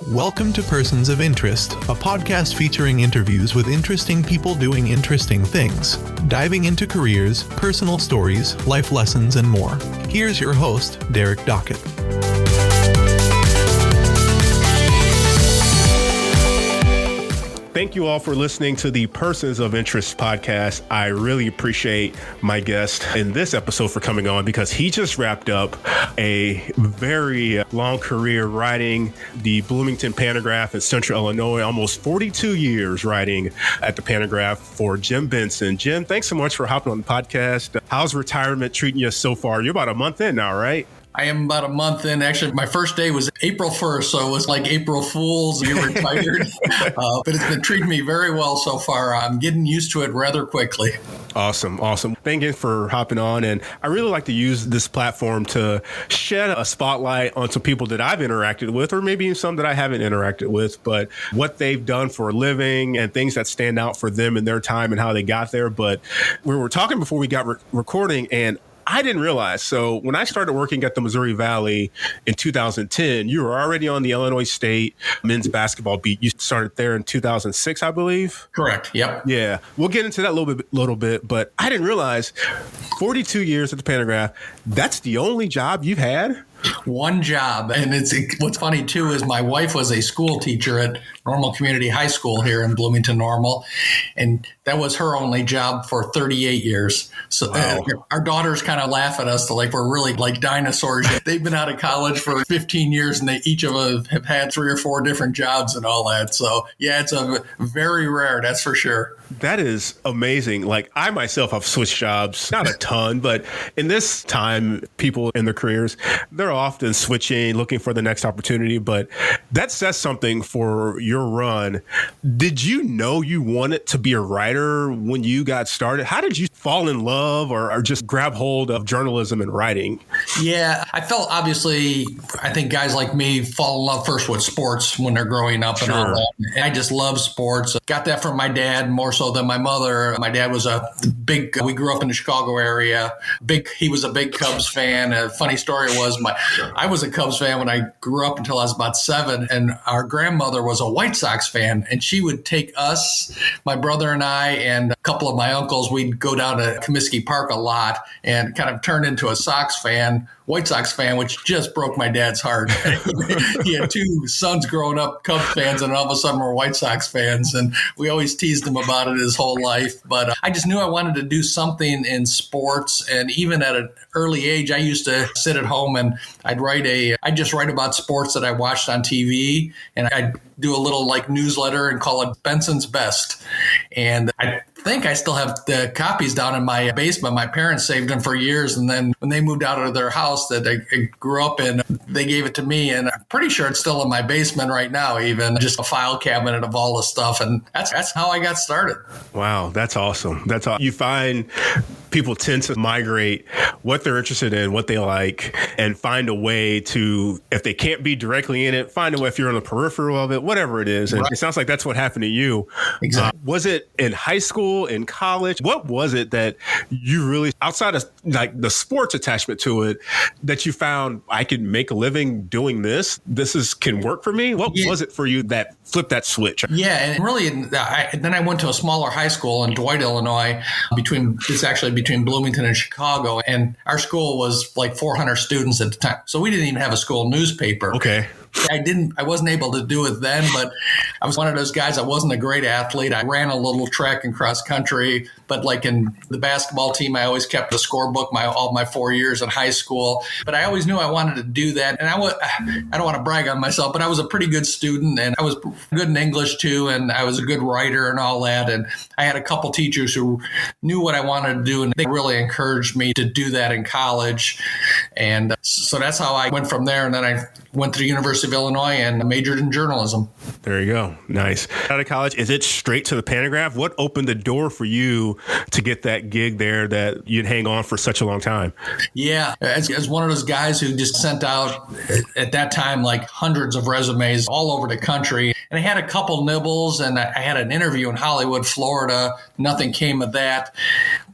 Welcome to Persons of Interest, a podcast featuring interviews with interesting people doing interesting things, diving into careers, personal stories, life lessons, and more. Here's your host, Derek Dockett. Thank you all for listening to the Persons of Interest podcast. I really appreciate my guest in this episode for coming on because he just wrapped up a very long career writing the Bloomington Pantagraph in Central Illinois, almost 42 years writing at the Pantagraph for Jim Benson. Jim, thanks so much for hopping on the podcast. How's retirement treating you so far? You're about a month in now, right? I am about a month in. Actually, my first day was April 1st, so it was like April Fool's. We were tired, but it's been treating me very well so far. I'm getting used to it rather quickly. Awesome. Thank you for hopping on. And I really like to use this platform to shed a spotlight on some people that I've interacted with, or maybe some that I haven't interacted with, but what they've done for a living and things that stand out for them in their time and how they got there. But we were talking before we got recording, and I didn't realize. So when I started working at the Missouri Valley in 2010, you were already on the Illinois State men's basketball beat. You started there in 2006, I believe. Correct. Yep. Yeah. We'll get into that a little bit, but I didn't realize 42 years at the Pantagraph, that's the only job you've had? One job. And what's funny, too, is my wife was a school teacher at Normal Community High School here in Bloomington-Normal. And that was her only job for 38 years. So wow. Our daughters kind of laugh at us like we're really like dinosaurs. They've been out of college for 15 years and they each of them have had 3 or 4 different jobs and all that. So, yeah, it's a very rare, that's for sure. That is amazing. Like I myself have switched jobs, not a ton, but in this time, people in their careers, they're often switching, looking for the next opportunity. But that says something for your run. Did you know you wanted to be a writer when you got started? How did you fall in love or just grab hold of journalism and writing? Yeah, I felt obviously, I think guys like me fall in love first with sports when they're growing up and all that. And I just love sports. Got that from my dad more so than my mother. My dad was we grew up in the Chicago area. He was a big Cubs fan. A funny story was I was a Cubs fan when I grew up until I was about 7. And our grandmother was a White Sox fan. And she would take us, my brother and I, and a couple of my uncles, we'd go down to Comiskey Park a lot and kind of turned into a White Sox fan, which just broke my dad's heart. He had 2 sons growing up, Cubs fans, and all of a sudden we're White Sox fans. And we always teased him about it his whole life. But I just knew I wanted to do something in sports. And even at an early age, I used to sit at home and I'd just write about sports that I watched on TV. And I'd do a little like newsletter and call it Benson's Best. And I think I still have the copies down in my basement. My parents saved them for years. And then when they moved out of their house that I grew up in, they gave it to me. And I'm pretty sure it's still in my basement right now, even just a file cabinet of all the stuff. And that's how I got started. Wow, that's awesome. You find people tend to migrate what they're interested in, what they like, and find a way to, if they can't be directly in it, find a way if you're on the peripheral of it, whatever it is. And It sounds like that's what happened to you. Exactly. Was it in high school, in college? What was it that you really, outside of like the sports attachment to it, that you found I could make a living doing this? Can work for me? What was it for you that flipped that switch? Yeah, and really, then I went to a smaller high school in Dwight, Illinois, between Bloomington and Chicago, and our school was like 400 students at the time. So we didn't even have a school newspaper. Okay. I wasn't able to do it then, but I was one of those guys. I wasn't a great athlete. I ran a little track and cross country, but like in the basketball team, I always kept a scorebook all my 4 years in high school. But I always knew I wanted to do that. And I don't want to brag on myself, but I was a pretty good student and I was good in English too. And I was a good writer and all that. And I had a couple teachers who knew what I wanted to do. And they really encouraged me to do that in college. And so that's how I went from there. And then I went to the University of Illinois and majored in journalism. There you go. Nice. Out of college, is it straight to the Pantagraph? What opened the door for you to get that gig there that you'd hang on for such a long time? Yeah. As one of those guys who just sent out at that time, like hundreds of resumes all over the country. And I had a couple nibbles, and I had an interview in Hollywood, Florida. Nothing came of that.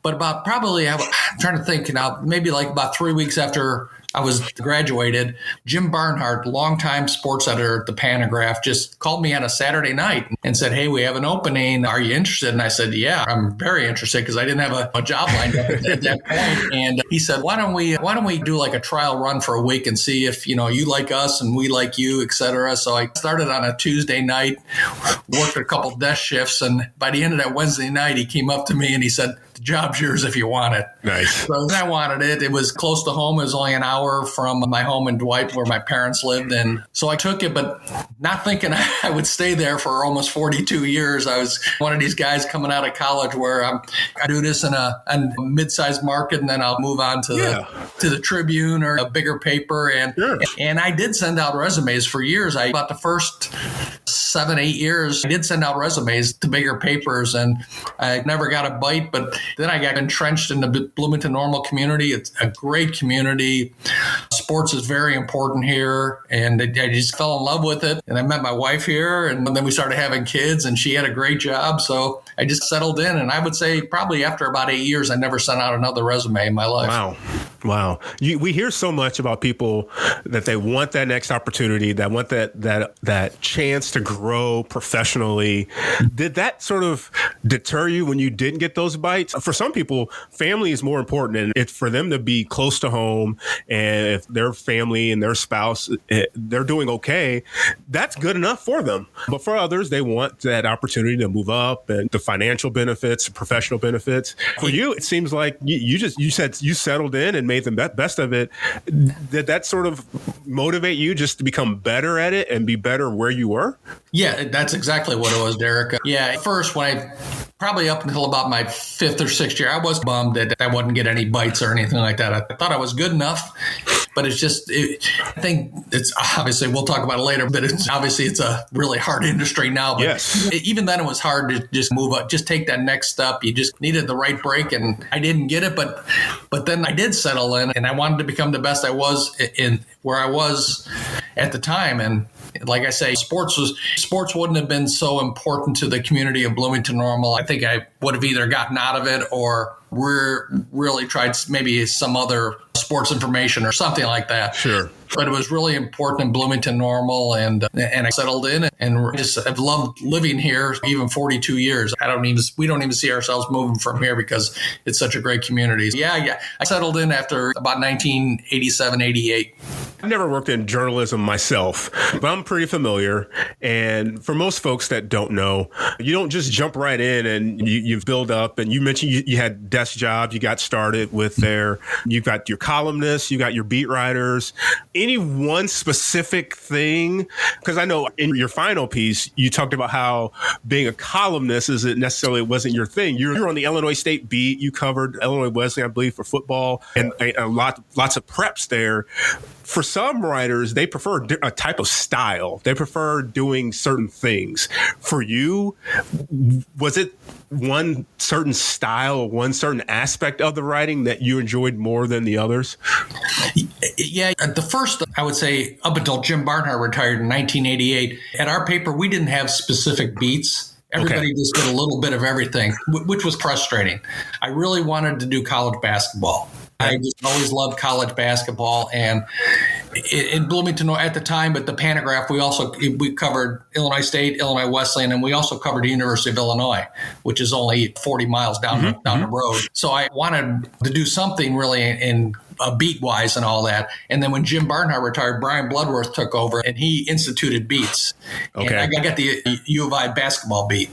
But about probably, I'm trying to think now, maybe like about 3 weeks after I was graduated, Jim Barnhart, longtime sports editor at the Pantagraph, just called me on a Saturday night and said, "Hey, we have an opening. Are you interested?" And I said, "Yeah, I'm very interested," because I didn't have a job lined up at that point. And he said, "Why don't we do like a trial run for a week and see if you like us and we like you, et cetera." So I started on a Tuesday night, worked a couple desk shifts, and by the end of that Wednesday night, he came up to me and he said, "The job's yours if you want it." Nice. So I wanted it. It was close to home. It was only an hour from my home in Dwight where my parents lived. And so I took it, but not thinking I would stay there for almost 42 years. I was one of these guys coming out of college where I do this in a mid-sized market, and then I'll move on to the Tribune or a bigger paper. And I did send out resumes for years. About the first 7-8 years, I did send out resumes to bigger papers, and I never got a bite. But then I got entrenched in the Bloomington-Normal community. It's a great community. Sports is very important here, and I just fell in love with it. And I met my wife here, and then we started having kids, and she had a great job. So I just settled in, and I would say probably after about 8 years, I never sent out another resume in my life. Wow. We hear so much about people that they want that next opportunity, that want that chance to grow professionally. Did that sort of deter you when you didn't get those bites? For some people, family is more important, and it's for them to be close to home. And if their family and their spouse, they're doing okay, that's good enough for them. But for others, they want that opportunity to move up and the financial benefits, professional benefits. For you, it seems like you said you settled in and made the best of it. Did that sort of motivate you just to become better at it and be better where you were? Yeah, that's exactly what it was, Derek. Yeah, at first, probably up until about my 5th or 6th year, I was bummed that I wouldn't get any bites or anything like that. I thought I was good enough, but I think it's obviously, we'll talk about it later, but it's a really hard industry now. But yes. Even then it was hard to just move up, just take that next step. You just needed the right break, and I didn't get it, but then I did settle in, and I wanted to become the best I was in where I was at the time. And like I say, sports wouldn't have been so important to the community of Bloomington-Normal. I think I would have either gotten out of it or really tried maybe some other sports information or something like that. Sure. But it was really important in Bloomington-Normal, and I settled in, and I've loved living here even 42 years. We don't even see ourselves moving from here because it's such a great community. Yeah. I settled in after about 1987, 88. I never worked in journalism myself, but I'm pretty familiar. And for most folks that don't know, you don't just jump right in and you build up. And you mentioned you had desk jobs. You got started with you've got your columnists, you got your beat writers. Any one specific thing? Because I know in your final piece, you talked about how being a columnist wasn't your thing. You're on the Illinois State beat. You covered Illinois Wesleyan, I believe, for football, and lots of preps there. For some writers, they prefer a type of style. They prefer doing certain things. For you, was it one certain style, one certain aspect of the writing that you enjoyed more than the others? Yeah, the first, I would say, up until Jim Barnhart retired in 1988, at our paper, we didn't have specific beats. Everybody just did a little bit of everything, which was frustrating. I really wanted to do college basketball. I just always loved college basketball, and in Bloomington at the time, at the Pantagraph, we covered Illinois State, Illinois Wesleyan, and we also covered the University of Illinois, which is only 40 miles down the road. So I wanted to do something really in beat wise and all that. And then when Jim Barnhart retired, Brian Bloodworth took over, and he instituted beats. Okay. And I got the U of I basketball beat,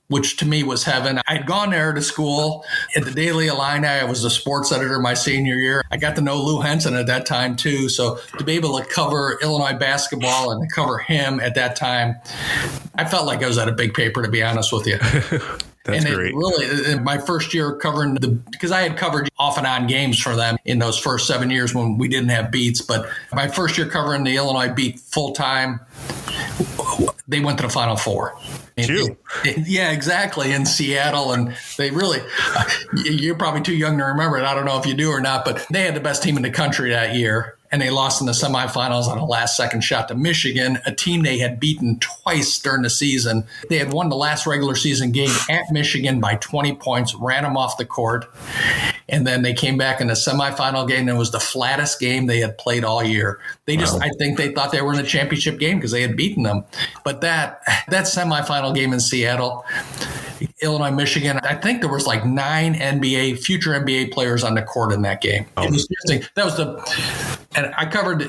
which to me was heaven. I'd gone there to school at the Daily Illini. I was a sports editor my senior year. I got to know Lou Henson at that time too. So to be able to cover Illinois basketball and to cover him at that time, I felt like I was at a big paper, to be honest with you. That's great. Really, my first year covering because I had covered off and on games for them in those first 7 years when we didn't have beats. But my first year covering the Illinois beat full time, they went to the Final Four. Yeah, exactly. In Seattle. And they really, you're probably too young to remember it. I don't know if you do or not, but they had the best team in the country that year. And they lost in the semifinals on a last second shot to Michigan, a team they had beaten twice during the season. They had won the last regular season game at Michigan by 20 points, ran them off the court. And then they came back in the semifinal game, and it was the flattest game they had played all year. They just, I think they thought they were in a championship game because they had beaten them. But that semifinal game in Seattle, Illinois, Michigan, I think there was like 9 future NBA players on the court in that game. It was interesting. And I covered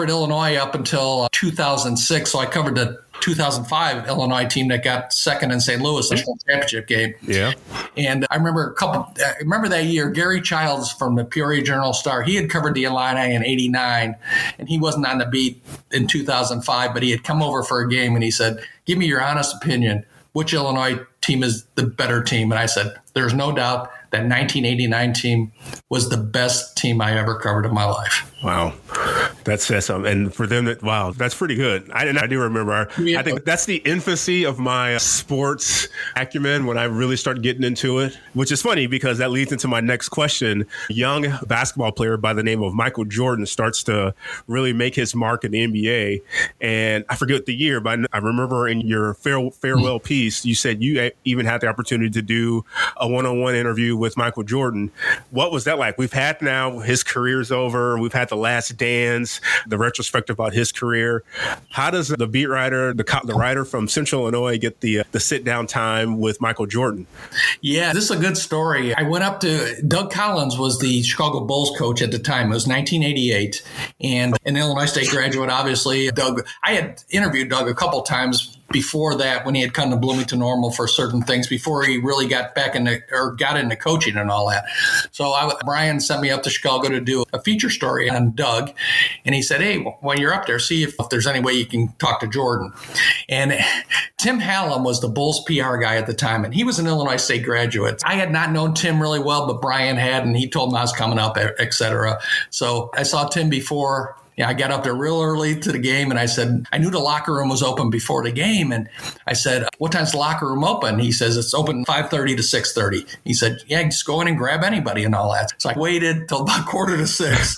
Illinois up until 2006. So I covered the 2005 Illinois team that got second in St. Louis in the championship game. Yeah. And I remember that year, Gary Childs from the Peoria Journal-Star, he had covered the Illini in 89, and he wasn't on the beat in 2005, but he had come over for a game, and he said, "Give me your honest opinion. Which Illinois team is the better team?" And I said, "There's no doubt that 1989 team was the best team I ever covered in my life." Wow. That says something. And for them, that's pretty good. I do remember. I think that's the infancy of my sports acumen when I really started getting into it, which is funny because that leads into my next question. Young basketball player by the name of Michael Jordan starts to really make his mark in the NBA. And I forget the year, but I remember in your farewell piece, you said you even had the opportunity to do a one-on-one interview with Michael Jordan. What was that like? We've had now his career's over. We've had The Last Dance, the retrospective about his career. How does the beat writer, the writer from Central Illinois get the sit down time with Michael Jordan? Yeah, this is a good story. I went up to Doug Collins was the Chicago Bulls coach at the time. It was 1988 and an Illinois State graduate, obviously. I had interviewed Doug a couple times before that when he had come to Bloomington-Normal for certain things before he really got into coaching and all that. So Brian sent me up to Chicago to do a feature story on Doug. And he said, "Hey, when you're up there, see if there's any way you can talk to Jordan." And Tim Hallam was the Bulls PR guy at the time, and he was an Illinois State graduate. I had not known Tim really well, but Brian had, and he told me I was coming up, et cetera. So I saw Tim before. I got up there real early to the game, and I said, I knew the locker room was open before the game. And I said, "What time's the locker room open?" He says, "It's open 5:30 to 6:30. He said, "Yeah, just go in and grab anybody and all that." So I waited till about 5:45.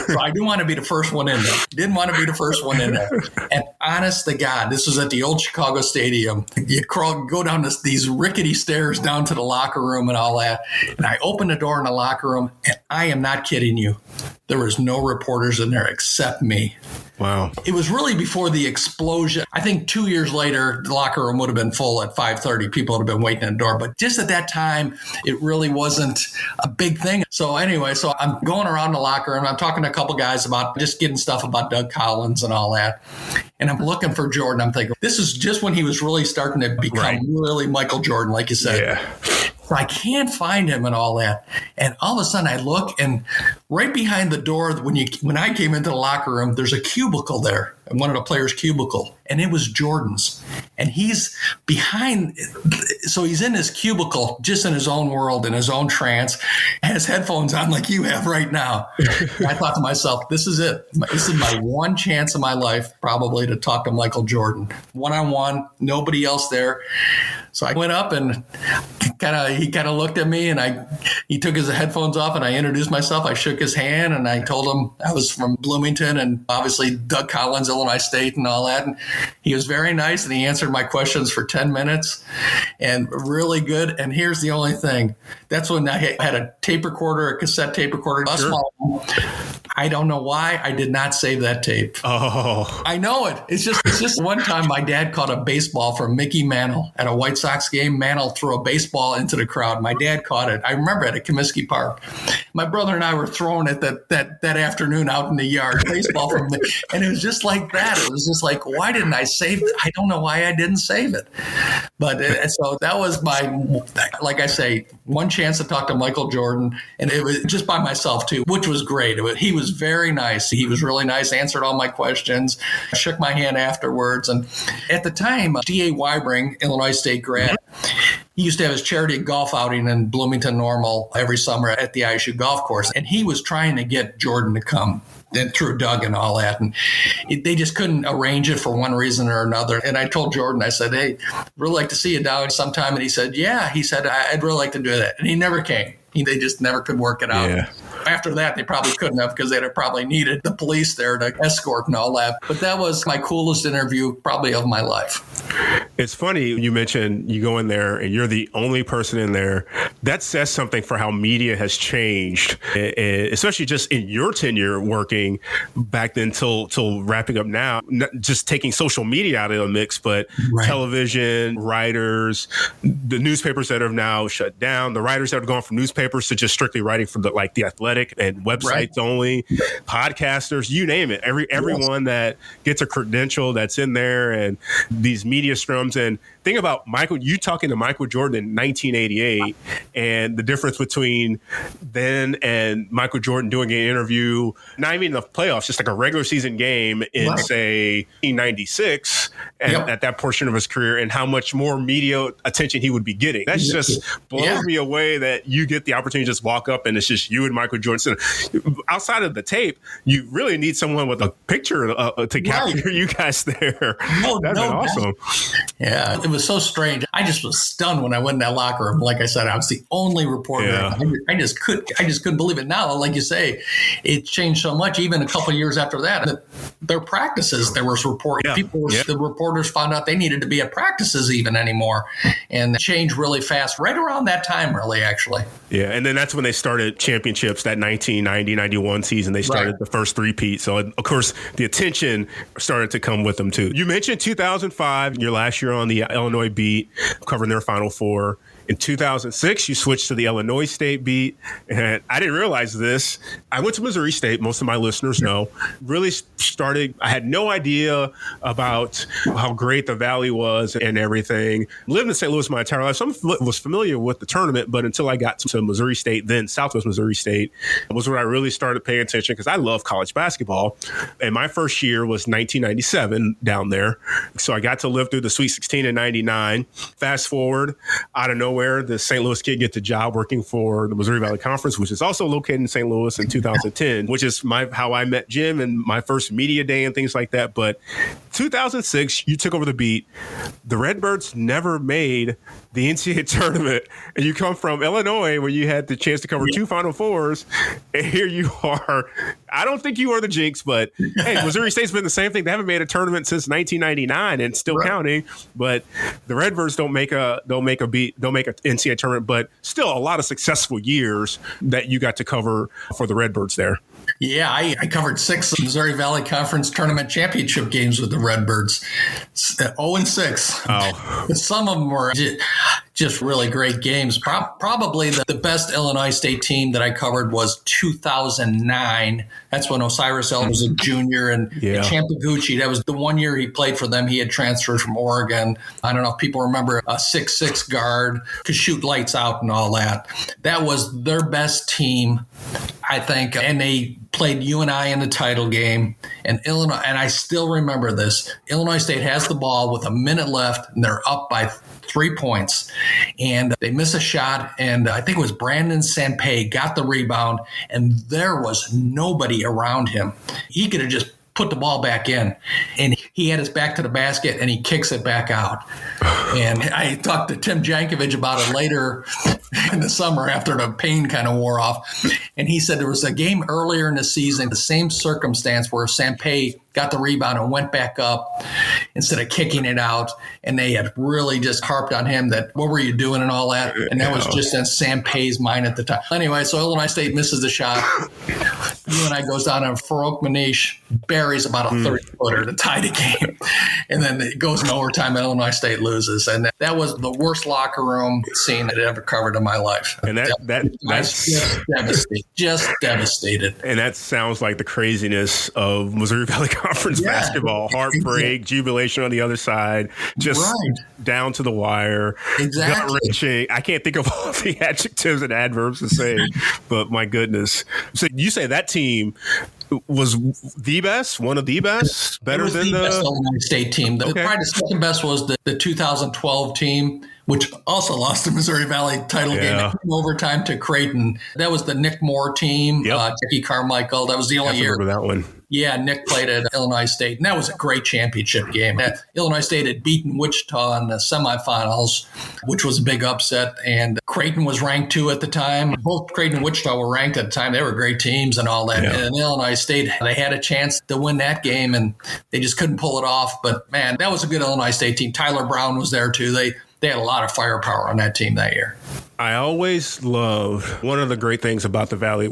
So I didn't want to be the first one in there. And honest to God, this was at the old Chicago Stadium. You go down these rickety stairs down to the locker room and all that. And I opened the door in the locker room, and I am not kidding you. There was no reporters in there except me. Wow. It was really before the explosion. I think 2 years later, the locker room would have been full at 5:30. People would have been waiting at the door. But just at that time, it really wasn't a big thing. So anyway, I'm going around the locker room. I'm talking to a couple guys about just getting stuff about Doug Collins and all that. And I'm looking for Jordan. I'm thinking, this is just when he was really starting to become really Michael Jordan, like you said. Yeah. So I can't find him and all that. And all of a sudden I look, and right behind the door, when I came into the locker room, there's a cubicle there, one of the players' cubicle, and it was Jordan's. And he's behind, so he's in his cubicle, just in his own world, in his own trance, has headphones on like you have right now. I thought to myself, this is it. This is my one chance in my life, probably, to talk to Michael Jordan. One-on-one, nobody else there. So I went up, and he kind of looked at me, and he took his headphones off, and I introduced myself. I shook his hand, and I told him I was from Bloomington, and obviously Doug Collins, Illinois State, and all that. And he was very nice, and he answered my questions for 10 minutes, and really good. And here's the only thing: that's when I had a cassette tape recorder. Sure. I don't know why I did not save that tape. Oh, I know it. It's just one time my dad caught a baseball from Mickey Mantle at a White Sox game. Mantle threw a baseball into the crowd. My dad caught it. I remember it at Comiskey Park. My brother and I were throwing it that afternoon out in the yard, baseball from me. And it was just like that. It was just like, why didn't I save it? I don't know why I didn't save it. But so that was like I say, one chance to talk to Michael Jordan. And it was just by myself too, which was great. He was very nice. He was really nice, answered all my questions, shook my hand afterwards. And at the time, D.A. Weibring, Illinois State grad, he used to have his charity golf outing in Bloomington-Normal every summer at the ISU golf course. And he was trying to get Jordan to come. And through Doug and all that. And they just couldn't arrange it for one reason or another. And I told Jordan, I said, hey, really like to see you down sometime. And he said, yeah. He said, I'd really like to do that. And he never came. They just never could work it out. Yeah. After that, they probably couldn't have because they'd have probably needed the police there to escort and all that. But that was my coolest interview probably of my life. It's funny you mentioned you go in there and you're the only person in there. That says something for how media has changed, especially just in your tenure working back then till wrapping up now. Not just taking social media out of the mix, but television, writers, the newspapers that have now shut down, the writers that have gone from newspapers to just strictly writing for the Athletic and websites only, podcasters, you name it. Everyone that gets a credential that's in there, and these media scrums. And think about Michael, you talking to Michael Jordan in 1988 and the difference between then and Michael Jordan doing an interview, not even the playoffs, just like a regular season game in say 1996 at that portion of his career, and how much more media attention he would be getting. That just blows me away that you get the opportunity to just walk up and it's just you and Michael Jordan. Outside of the tape, you really need someone with a picture to capture you guys there. That's awesome. Yeah, it was so strange. I just was stunned when I went in that locker room. Like I said, I was the only reporter. Yeah. I just couldn't believe it. Now, like you say, it changed so much. Even a couple of years after that, their practices, there was reporting. The reporters found out they needed to be at practices even anymore, and it changed really fast. Right around that time, really, actually. Yeah, and then that's when they started championships. That 1990-91 season, they started the first three-peat. So, of course, the attention started to come with them too. You mentioned 2005, your last year on the Illinois beat, covering their Final Four. In 2006, you switched to the Illinois State beat. And I didn't realize this. I went to Missouri State. Most of my listeners know. Really started, I had no idea about how great the Valley was and everything. Lived in St. Louis my entire life, so I was familiar with the tournament. But until I got to Missouri State, then Southwest Missouri State, was where I really started paying attention because I love college basketball. And my first year was 1997 down there. So I got to live through the Sweet 16 in 99. Fast forward, out of nowhere, the St. Louis kid gets a job working for the Missouri Valley Conference, which is also located in St. Louis in 2010, which is how I met Jim and my first media day and things like that. But 2006, you took over the beat. The Redbirds never made the NCAA tournament, and you come from Illinois where you had the chance to cover two Final Fours, and here you are. I don't think you are the jinx, but hey, Missouri State's been the same thing. They haven't made a tournament since 1999 and still counting. But the Redbirds don't make an NCAA tournament, but still a lot of successful years that you got to cover for the Redbirds there. Yeah, I covered 6 Missouri Valley Conference tournament championship games with the Redbirds, 0-6. Oh. Some of them were just really great games. Probably the best Illinois State team that I covered was 2009. That's when Osiris Ellis was a junior, and Champaguchi, that was the one year he played for them. He had transferred from Oregon. I don't know if people remember a 6'6" guard, could shoot lights out and all that. That was their best team, I think, and they played UNI in the title game. And Illinois, and I still remember this, Illinois State has the ball with a minute left, and they're up by 3 points. And they miss a shot, and I think it was Brandon Sampay got the rebound, and there was nobody around him. He could have just put the ball back in, and he had his back to the basket, and he kicks it back out. And I talked to Tim Jankovic about it later in the summer after the pain kind of wore off. And he said there was a game earlier in the season, the same circumstance where Sampay got the rebound and went back up instead of kicking it out. And they had really just harped on him that, what were you doing and all that? And that was just in Sampay's mind at the time. Anyway, so Illinois State misses the shot. UNI goes down, and Farouk Manish buries about a 30-footer to tie the game. And then it goes in overtime, and Illinois State loses. And that was the worst locker room scene that I ever covered in my life. And that's just devastated. And that sounds like the craziness of Missouri Valley Conference basketball. Heartbreak, jubilation on the other side, just down to the wire. Exactly. Gut-wrenching. I can't think of all the adjectives and adverbs to say, but my goodness. So you say that team was the best, one of the best, better than the best Illinois State team. Probably the second best was the 2012 team which also lost the Missouri Valley title game in overtime to Creighton. That was the Nick Moore team, Jackie Carmichael. That was the only year. I remember that one. Yeah, Nick played at Illinois State, and that was a great championship game. Illinois State had beaten Wichita in the semifinals, which was a big upset, and Creighton was ranked 2 at the time. Both Creighton and Wichita were ranked at the time. They were great teams and all that. Yeah. And Illinois State, they had a chance to win that game, and they just couldn't pull it off. But, man, that was a good Illinois State team. Tyler Brown was there, too. They had a lot of firepower on that team that year. I always loved one of the great things about the Valley.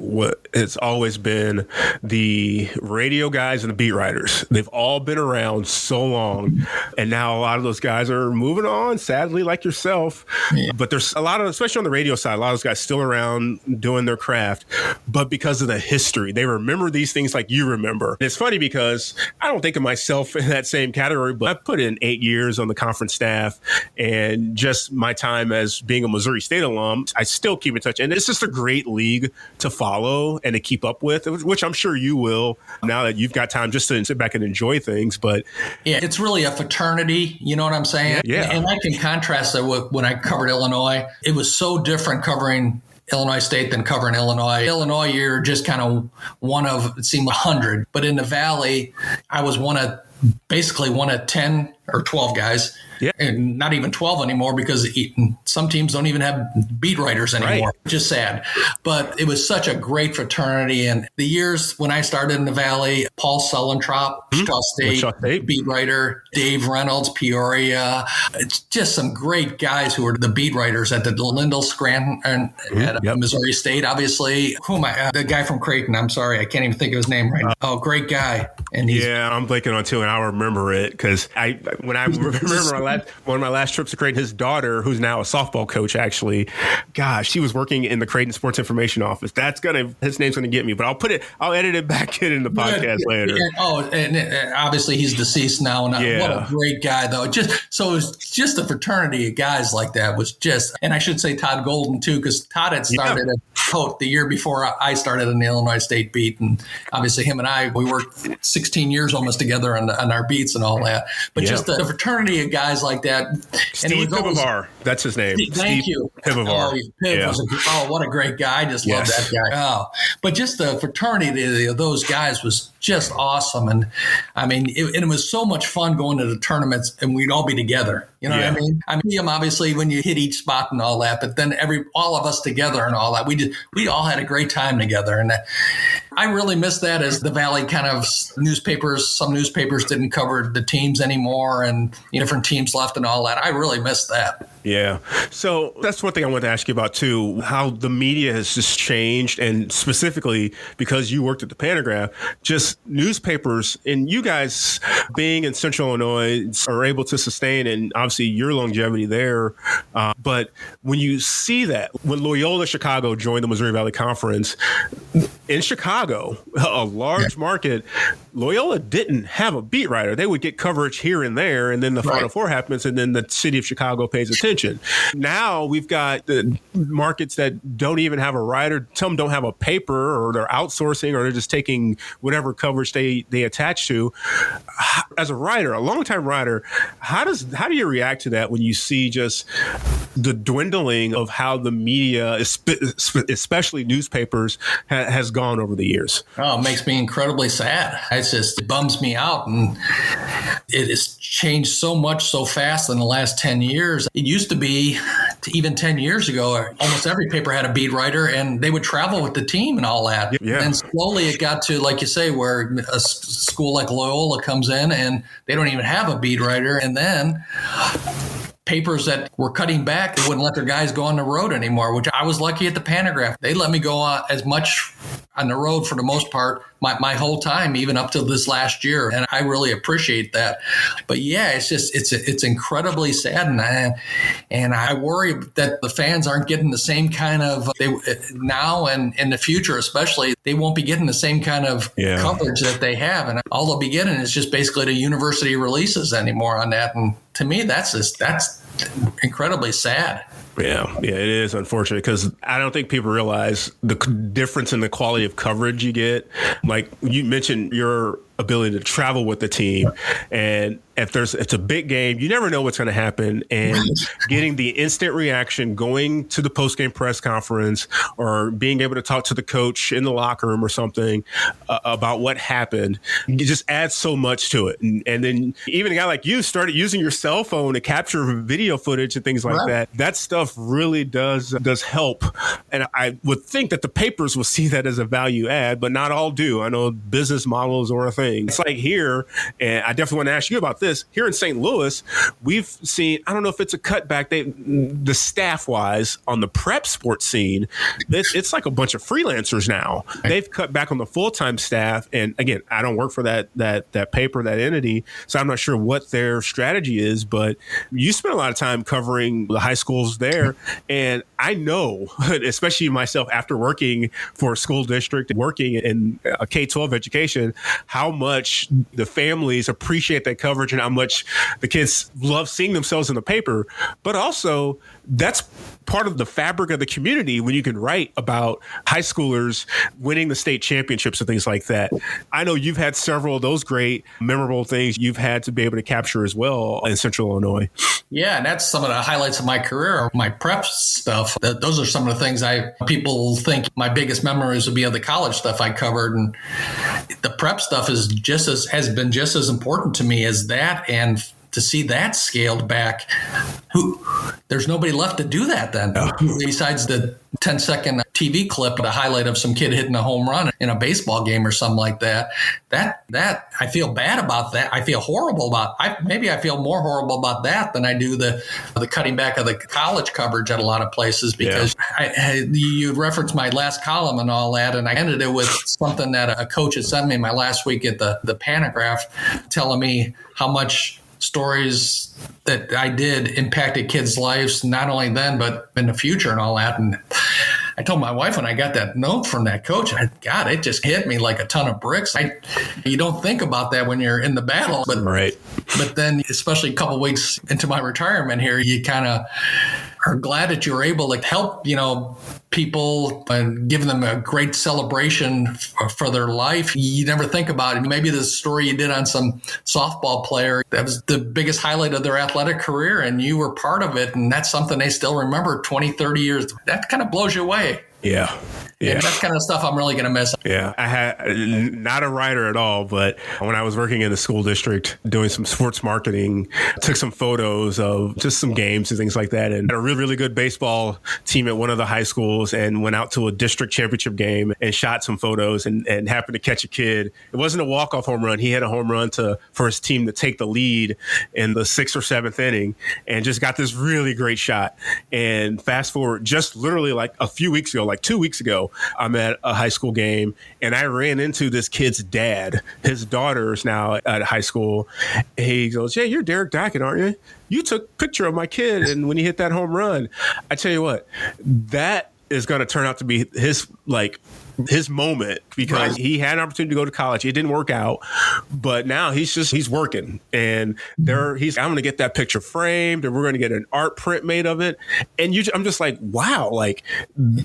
It's always been the radio guys and the beat writers. They've all been around so long, and now a lot of those guys are moving on, sadly, like yourself. Yeah. But there's a lot of, especially on the radio side, a lot of those guys still around doing their craft. But because of the history, they remember these things like you remember. And it's funny because I don't think of myself in that same category, but I put in 8 years on the conference staff, and just my time as being a Missouri State alum, I still keep in touch. And it's just a great league to follow and to keep up with, which I'm sure you will now that you've got time just to sit back and enjoy things. But yeah, it's really a fraternity. You know what I'm saying? Yeah. And I can contrast that with when I covered Illinois. It was so different covering Illinois State than covering Illinois. Illinois, you're just kind of one of, it seemed 100. But in the Valley, I was basically one of 10 or 12 guys. Yeah. And not even 12 anymore because some teams don't even have beat writers anymore. Right. Just sad. But it was such a great fraternity. And the years when I started in the Valley, Paul Sullentrop, Wichita State beat writer, Dave Reynolds, Peoria. It's just some great guys who were the beat writers at the Lindell Scranton and at Missouri State, obviously. Who am I? The guy from Creighton. I'm sorry. I can't even think of his name right now. Oh, great guy. And I'm blanking on too, and I'll remember it because when I remember one of my last trips to Creighton, his daughter, who's now a softball coach, actually, gosh, she was working in the Creighton Sports Information Office. His name's gonna get me, but I'll edit it back in the podcast later. And obviously he's deceased now. And what a great guy, though. It's just a fraternity of guys like that was just, and I should say Todd Golden too, because Todd had started at Coat the year before I started in the Illinois State beat, and obviously him and I, we worked 16 years almost together on our beats and all that. But just the fraternity of guys like that. Steve Pivovar, that's his name. Thank you. Pivovar. What a great guy. I just love that guy. Oh, but just the fraternity of those guys was just awesome. And I mean, it was so much fun going to the tournaments and we'd all be together. You know what I mean? I mean, obviously when you hit each spot and all that, but then all of us together and all that, we all had a great time together. And I really miss that as the Valley kind of some newspapers didn't cover the teams anymore and different teams left and all that. I really miss that. Yeah. So that's one thing I wanted to ask you about too, how the media has just changed, and specifically because you worked at the Pantagraph, just newspapers and you guys being in Central Illinois are able to sustain, and obviously your longevity there. But when you see that, when Loyola Chicago joined the Missouri Valley Conference in Chicago, a large market, Loyola didn't have a beat writer. They would get coverage here and there, and then the Final Four happens, and then the city of Chicago pays attention. Now we've got the markets that don't even have a writer. Some don't have a paper, or they're outsourcing, or they're just taking whatever coverage they attach to. As a writer, a longtime writer, how do you react to that when you see just the dwindling of how the media, especially newspapers, has gone over the years? Oh, it makes me incredibly sad. It bums me out. And it has changed so much so fast in the last 10 years. It used to be, even 10 years ago, almost every paper had a beat writer and they would travel with the team and all that. Yeah. And slowly it got to, like you say, where a school like Loyola comes in and they don't even have a beat writer. And then papers that were cutting back, they wouldn't let their guys go on the road anymore, which I was lucky at the Pantagraph. They let me go as much on the road for the most part my whole time, even up to this last year. And I really appreciate that. But yeah, it's incredibly sad. And I worry that the fans aren't getting the same kind of, now and in the future especially, they won't be getting the same kind of coverage that they have. And all they'll be getting is just basically the university releases anymore on that. And to me, that's incredibly sad. Yeah, it is unfortunate because I don't think people realize the difference in the quality of coverage you get. Like you mentioned, your ability to travel with the team, and if it's a big game, you never know what's going to happen, and getting the instant reaction, going to the post-game press conference or being able to talk to the coach in the locker room or something about what happened, it just adds so much to it. And then even a guy like you started using your cell phone to capture video footage and things like that. That stuff really does help. And I would think that the papers will see that as a value add, but not all do. I know business models are a thing. It's like here, and I definitely want to ask you about this. Here in St. Louis, we've seen, I don't know if it's a cutback, the staff-wise on the prep sports scene, it's like a bunch of freelancers now. They've cut back on the full-time staff. And again, I don't work for that paper, that entity, so I'm not sure what their strategy is, but you spend a lot of time covering the high schools there. And I know, especially myself, after working for a school district, working in a K-12 education, how much the families appreciate that coverage and how much the kids love seeing themselves in the paper. But also, that's part of the fabric of the community when you can write about high schoolers winning the state championships and things like that. I know you've had several of those great, memorable things you've had to be able to capture as well in Central Illinois. Yeah, and that's some of the highlights of my career, my prep stuff. Those are some of the things people think my biggest memories would be of the college stuff I covered. And the prep stuff has been just as important to me as that. And to see that scaled back, there's nobody left to do that then. Besides the 10-second TV clip, the highlight of some kid hitting a home run in a baseball game or something like that. That I feel bad about that. I feel horrible about. Maybe I feel more horrible about that than I do the cutting back of the college coverage at a lot of places, because you referenced my last column and all that, and I ended it with something that a coach had sent me my last week at the Pantagraph, telling me how much stories that I did impacted kids' lives, not only then, but in the future and all that. And I told my wife when I got that note from that coach, God, it just hit me like a ton of bricks. You don't think about that when you're in the battle. But then, especially a couple of weeks into my retirement here, you kind of are glad that you're able to help, people and give them a great celebration for their life. You never think about it. Maybe the story you did on some softball player, that was the biggest highlight of their athletic career, and you were part of it. And that's something they still remember 20, 30 years. That kind of blows you away. Yeah. And that kind of stuff I'm really going to miss. Yeah. I had not a writer at all, but when I was working in the school district doing some sports marketing, took some photos of just some games and things like that. And a really, really good baseball team at one of the high schools, and went out to a district championship game and shot some photos and happened to catch a kid. It wasn't a walk-off home run. He had a home run for his team to take the lead in the 6th or 7th inning, and just got this really great shot. And fast forward just literally like a few weeks ago, like 2 weeks ago, I'm at a high school game and I ran into this kid's dad. His daughter's now at high school. He goes, "Yeah, you're Derek Dockett, aren't you? You took a picture of my kid and when he hit that home run." I tell you what, that is going to turn out to be his moment, because he had an opportunity to go to college. It didn't work out, but now he's working, and I'm going to get that picture framed, and we're going to get an art print made of it. And I'm just like, wow, like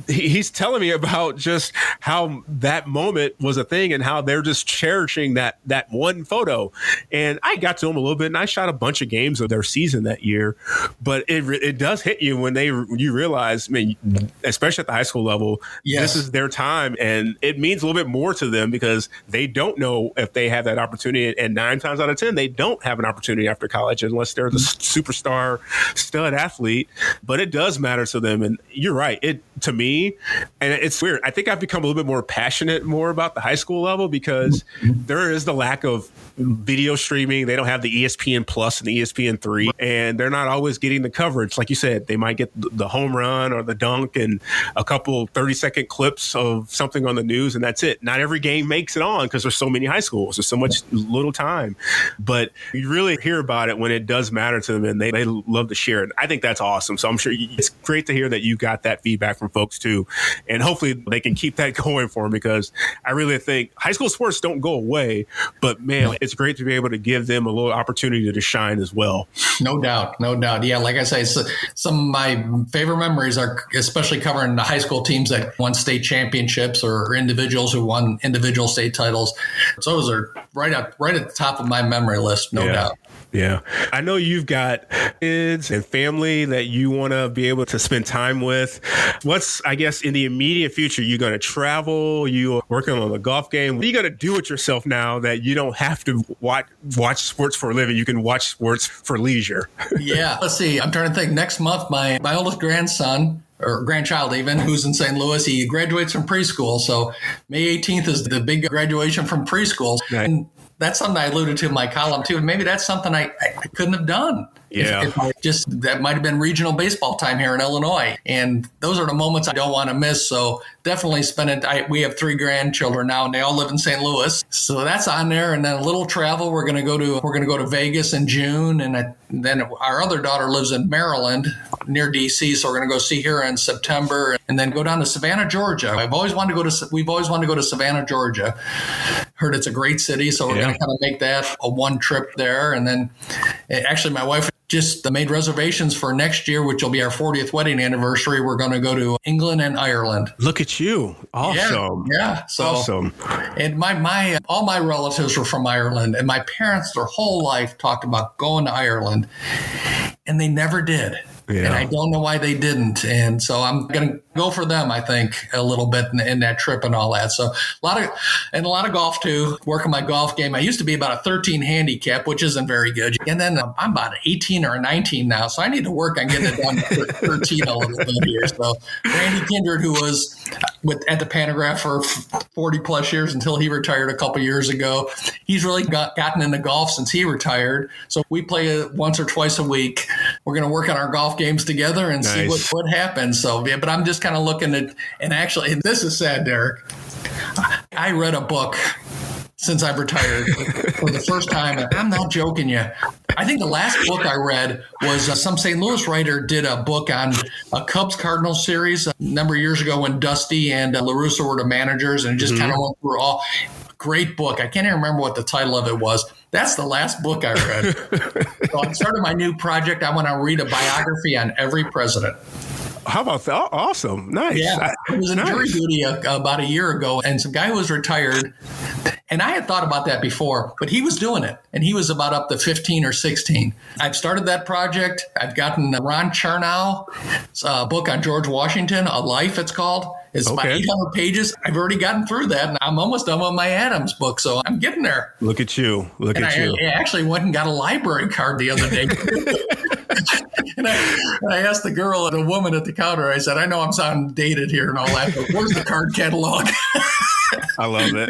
he's telling me about just how that moment was a thing and how they're just cherishing that one photo. And I got to him a little bit, and I shot a bunch of games of their season that year, but it does hit you when you realize, I mean, especially at the high school level, this is their time. And it means a little bit more to them because they don't know if they have that opportunity. And 9 times out of 10, they don't have an opportunity after college unless they're the superstar stud athlete. But it does matter to them. And you're right. To me, and it's weird, I think I've become a little bit more passionate about the high school level, because there is the lack of video streaming. They don't have the ESPN Plus and the ESPN3, and they're not always getting the coverage. Like you said, they might get the home run or the dunk and a couple 30-second clips of something on the news, and that's it. Not every game makes it on because there's so many high schools. There's so much little time. But you really hear about it when it does matter to them, and they love to share it. I think that's awesome. So I'm sure it's great to hear that you got that feedback from different folks too. And hopefully they can keep that going for them, because I really think high school sports don't go away, but man, it's great to be able to give them a little opportunity to shine as well. No doubt. Yeah, like I say, some of my favorite memories are especially covering the high school teams that won state championships or individuals who won individual state titles. So those are right at the top of my memory list, no doubt. Yeah. I know you've got kids and family that you want to be able to spend time with. What's, I guess, in the immediate future, you're going to travel, you're working on a golf game. What are you going to do with yourself now that you don't have to watch sports for a living? You can watch sports for leisure. Yeah. Let's see. I'm trying to think. Next month, my oldest grandson, or grandchild even, who's in St. Louis, he graduates from preschool. So May 18th is the big graduation from preschool. Right. And that's something I alluded to in my column too. Maybe that's something I couldn't have done. Yeah. If that might have been regional baseball time here in Illinois. And those are the moments I don't want to miss. So definitely spend it. We have 3 grandchildren now, and they all live in St. Louis. So that's on there. And then a little travel. We're going to go to Vegas in June. And then our other daughter lives in Maryland near DC. So we're going to go see her in September, and then go down to Savannah, Georgia. We've always wanted to go to Savannah, Georgia. Heard it's a great city. So we're going to kind of make that a one trip there. And then actually my wife just made reservations for next year, which will be our 40th wedding anniversary. We're going to go to England and Ireland. Look at you. Awesome. Yeah. So awesome. And all my relatives were from Ireland, and my parents their whole life talked about going to Ireland, and they never did. Yeah. And I don't know why they didn't. And so I'm going to go for them, I think, a little bit in that trip and all that. So a lot of golf too, working my golf game. I used to be about a 13 handicap, which isn't very good. And then I'm about an 18 or a 19 now. So I need to work on getting it down to 13 a little bit here. So Randy Kindred, who was at the Pantagraph for 40 plus years until he retired a couple years ago, he's really gotten into golf since he retired. So we play once or twice a week. We're going to work on our golf games together and see what happens. So, yeah, but I'm just kind of looking at, and actually, and this is sad, Derek. I read a book since I've retired for the first time. And I'm not joking you. I think the last book I read was some St. Louis writer did a book on a Cubs-Cardinals series a number of years ago when Dusty and La Russa were the managers, and just kind of went through all. Great book. I can't even remember what the title of it was. That's the last book I read. So I started my new project. I want to read a biography on every president. How about that? Awesome. Nice. Yeah. I was in jury duty about a year ago, and some guy who was retired, and I had thought about that before, but he was doing it, and he was about up to 15 or 16. I've started that project. I've gotten Ron Chernow's book on George Washington, A Life, it's called. It's about 800 pages. I've already gotten through that, and I'm almost done with my Adams book, so I'm getting there. Look at you. I actually went and got a library card the other day. And I asked the woman at the counter, I said, I know I'm sounding dated here and all that, but where's the card catalog? I love it.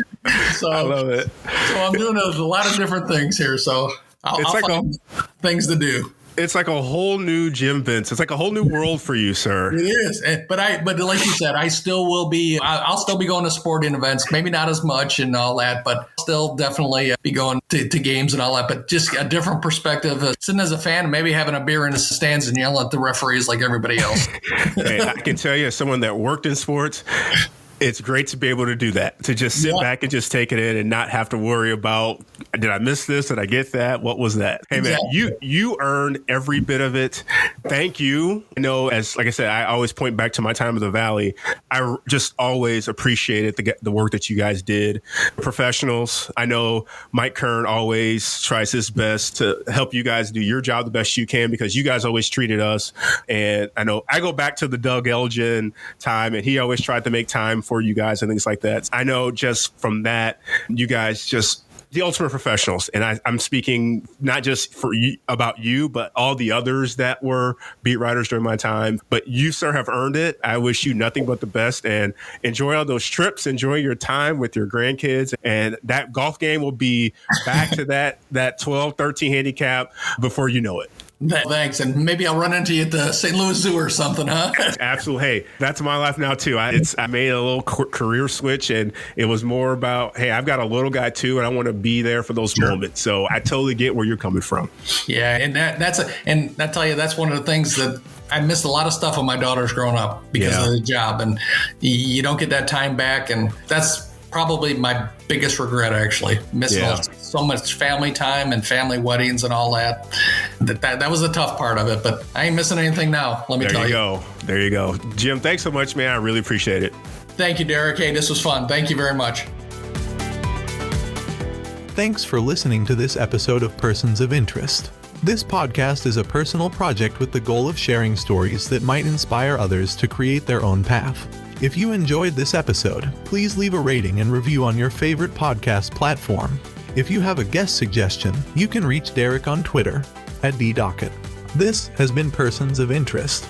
So I'm doing a lot of different things here, so I'll find things to do. It's like a whole new Jim Benson. It's like a whole new world for you, sir. It is. But like you said, I'll still be going to sporting events, maybe not as much and all that, but still definitely be going to games and all that, but just a different perspective. Sitting as a fan, maybe having a beer in the stands and yelling at the referees like everybody else. Hey, I can tell you, as someone that worked in sports, it's great to be able to do that, to just sit back and just take it in and not have to worry about, did I miss this? Did I get that? What was that? Hey, man, you earned every bit of it. Thank you. Like I said, I always point back to my time in the Valley. I just always appreciated the work that you guys did. Professionals. I know Mike Kern always tries his best to help you guys do your job the best you can, because you guys always treated us. And I know I go back to the Doug Elgin time, and he always tried to make time for you guys and things like that. I know just from that, you guys just the ultimate professionals. And I'm speaking not just about you, but all the others that were beat writers during my time. But you, sir, have earned it. I wish you nothing but the best, and enjoy all those trips. Enjoy your time with your grandkids. And that golf game will be back to that 12, 13 handicap before you know it. Thanks. And maybe I'll run into you at the St. Louis Zoo or something, huh? Absolutely. Hey, that's my life now too. I made a little career switch, and it was more about, hey, I've got a little guy too, and I want to be there for those moments. So I totally get where you're coming from. Yeah, and and I tell you, that's one of the things that I missed a lot of stuff when my daughter's growing up because of the job, and you don't get that time back, and that's probably my biggest regret, actually, missing so much family time and family weddings and all that. That was the tough part of it, but I ain't missing anything now, let me tell you. There you go. Jim, thanks so much, man. I really appreciate it. Thank you, Derek. Hey, this was fun. Thank you very much. Thanks for listening to this episode of Persons of Interest. This podcast is a personal project with the goal of sharing stories that might inspire others to create their own path. If you enjoyed this episode, please leave a rating and review on your favorite podcast platform. If you have a guest suggestion, you can reach Derek on Twitter @DDocket. This has been Persons of Interest.